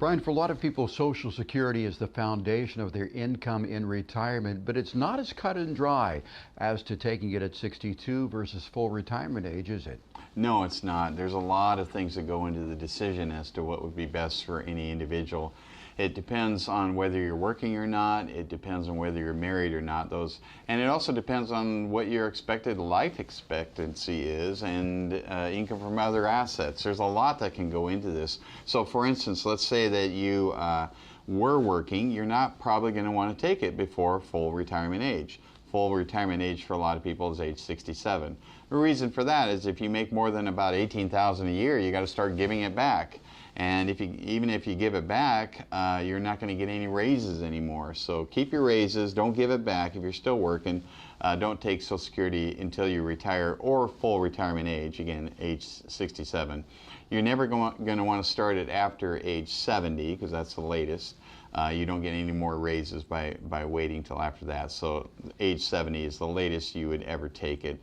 Brian, for a lot of people, Social Security is the foundation of their income in retirement, but it's not as cut and dry as to taking it at 62 versus full retirement age, is it? No, it's not. There's a lot of things that go into the decision as to what would be best for any individual. It depends on whether you're working or not. It depends on whether you're married or not. And it also depends on what your expected life expectancy is and income from other assets. There's a lot that can go into this. So, for instance, let's say that you were working. You're not probably going to want to take it before full retirement age. Full retirement age for a lot of people is age 67. The reason for that is if you make more than about $18,000 a year, you got to start giving it back. And even if you give it back, you're not going to get any raises anymore. So keep your raises. Don't give it back if you're still working. Don't take Social Security until you retire or full retirement age, again, age 67. You're never going to want to start it after age 70 because that's the latest. You don't get any more raises by waiting till after that. So age 70 is the latest you would ever take it.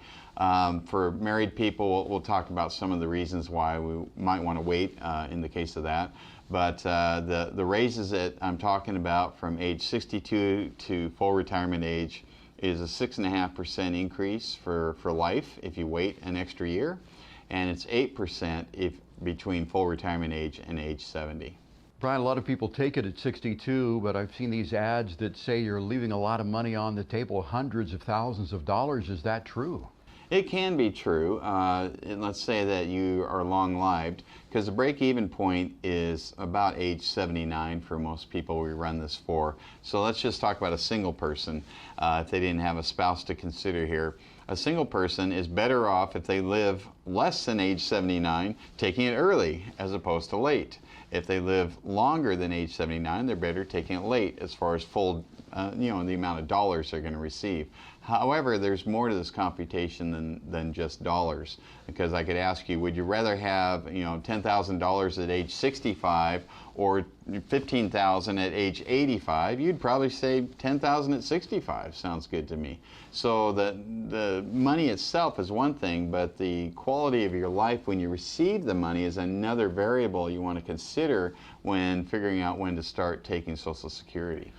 For married people, we'll talk about some of the reasons why we might want to wait in the case of that. But the raises that I'm talking about from age 62 to full retirement age is a 6.5% increase for life if you wait an extra year, and it's 8% between full retirement age and age 70. Brian, a lot of people take it at 62, but I've seen these ads that say you're leaving a lot of money on the table, hundreds of thousands of dollars. Is that true? It can be true. And let's say that you are long-lived, because the break-even point is about age 79 for most people we run this for. So let's just talk about a single person, if they didn't have a spouse to consider here. A single person is better off if they live less than age 79, taking it early as opposed to late. If they live longer than age 79, they're better taking it late as far as full, the amount of dollars they're going to receive. However, there's more to this computation than just dollars, because I could ask you, would you rather have $10,000 at age 65 or $15,000 at age 85? You'd probably say $10,000 at 65 sounds good to me. So the money itself is one thing, but the quality of your life when you receive the money is another variable you want to consider when figuring out when to start taking Social Security.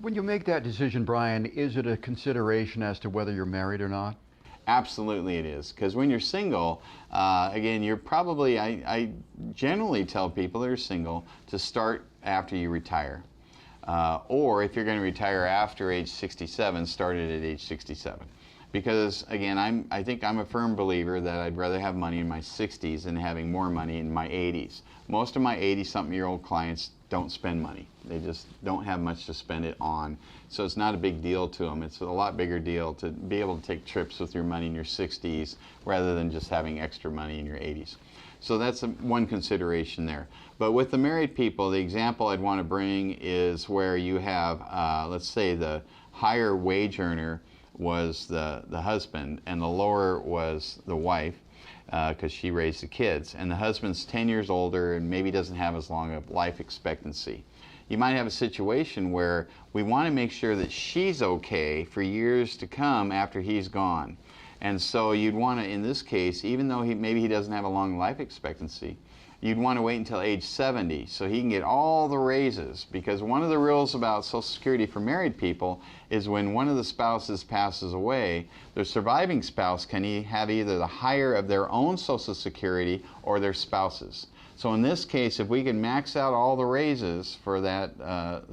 When you make that decision, Brian, is it a consideration as to whether you're married or not? Absolutely it is, because when you're single, again, you're probably, I generally tell people that are single to start after you retire. Or if you're going to retire after age 67, start it at age 67. Because again, I think I'm a firm believer that I'd rather have money in my 60s than having more money in my 80s. Most of my 80-something-year-old clients don't spend money. They just don't have much to spend it on. So it's not a big deal to them. It's a lot bigger deal to be able to take trips with your money in your 60s rather than just having extra money in your 80s. So that's one consideration there. But with the married people, the example I'd want to bring is where you have, let's say the higher wage earner was the husband and the lower was the wife, because she raised the kids, and the husband's 10 years older and maybe doesn't have as long a life expectancy. You might have a situation where we want to make sure that she's okay for years to come after he's gone. And so you'd want to, in this case, even though maybe he doesn't have a long life expectancy, you'd want to wait until age 70 so he can get all the raises, because one of the rules about Social Security for married people is when one of the spouses passes away, the surviving spouse can have either the higher of their own Social Security or their spouse's. So in this case, if we can max out all the raises for that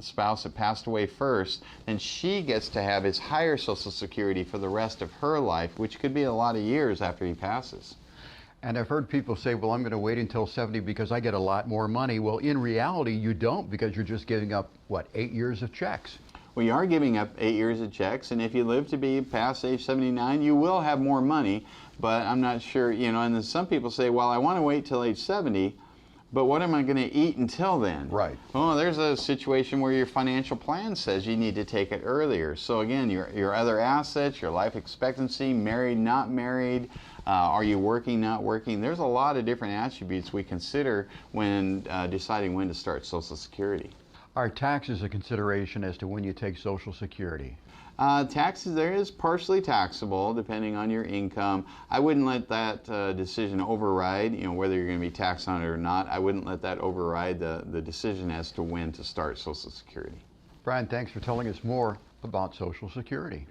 spouse that passed away first, then she gets to have his higher Social Security for the rest of her life, which could be a lot of years after he passes. And I've heard people say, well, I'm going to wait until 70 because I get a lot more money. Well, in reality, you don't, because you're just giving up, what, 8 years of checks? Well, you are giving up 8 years of checks, and if you live to be past age 79, you will have more money, but I'm not sure, and then some people say, well, I want to wait till age 70, but what am I going to eat until then? Right. Well, there's a situation where your financial plan says you need to take it earlier. So again, your other assets, your life expectancy, married, not married, are you working, not working? There's a lot of different attributes we consider when deciding when to start Social Security. Are taxes a consideration as to when you take Social Security? Taxes, there is partially taxable depending on your income. I wouldn't let that decision override, whether you're going to be taxed on it or not. I wouldn't let that override the decision as to when to start Social Security. Brian, thanks for telling us more about Social Security.